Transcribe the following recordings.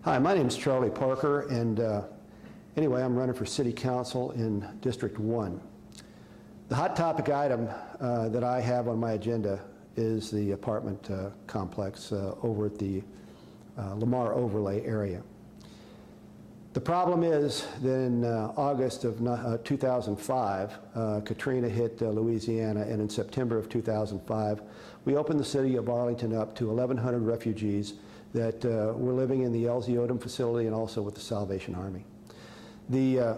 Hi, my name is Charlie Parker, and anyway, I'm running for City Council in District 1. The hot topic item that I have on my agenda is the apartment complex over at the Lamar Overlay area. The problem is that in August of 2005, Katrina hit Louisiana, and in September of 2005, we opened the city of Arlington up to 1,100 refugees that were living in the LZ Odom facility and also with the Salvation Army. The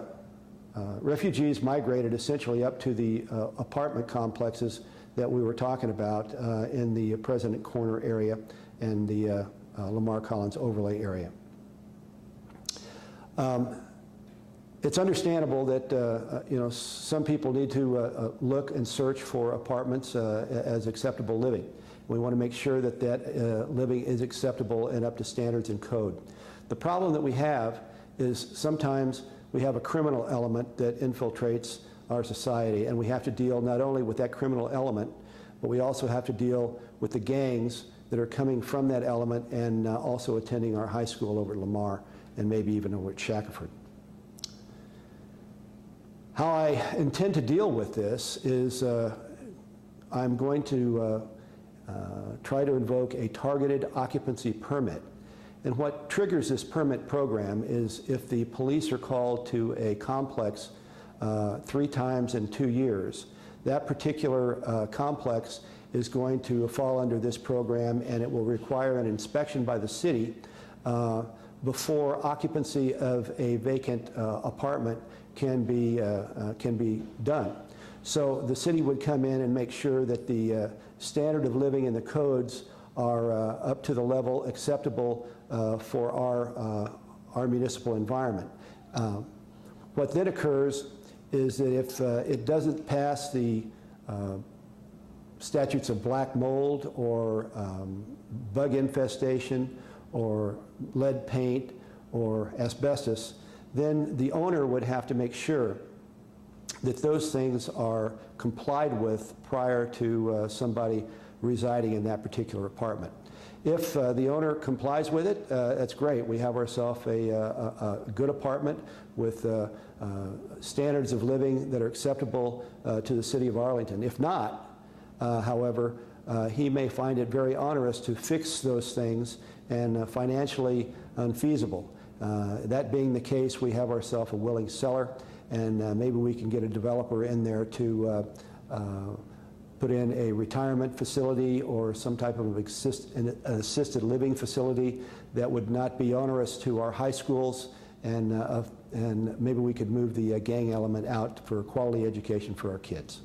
refugees migrated essentially up to the apartment complexes that we were talking about in the President Corner area and the Lamar Collins Overlay area. It's understandable that some people need to look and search for apartments as acceptable living. We want to make sure that living is acceptable and up to standards and code. The problem that we have is sometimes we have a criminal element that infiltrates our society, and we have to deal not only with that criminal element, but we also have to deal with the gangs that are coming from that element and also attending our high school over at Lamar and maybe even over at Shackelford. How I intend to deal with this is I'm going to try to invoke a targeted occupancy permit. And what triggers this permit program is if the police are called to a complex 3 times in 2 years, that particular complex is going to fall under this program, and it will require an inspection by the city before occupancy of a vacant apartment can be done. So the city would come in and make sure that the standard of living and the codes are up to the level acceptable for our municipal environment. What then occurs is that if it doesn't pass the statutes of black mold or bug infestation or lead paint or asbestos, then the owner would have to make sure that those things are complied with prior to somebody residing in that particular apartment. If the owner complies with it, that's great. We have ourselves a good apartment with standards of living that are acceptable to the city of Arlington. If not, however, he may find it very onerous to fix those things and financially unfeasible. That being the case, we have ourselves a willing seller, and maybe we can get a developer in there to put in a retirement facility or some type of an assisted living facility that would not be onerous to our high schools, and maybe we could move the gang element out for quality education for our kids.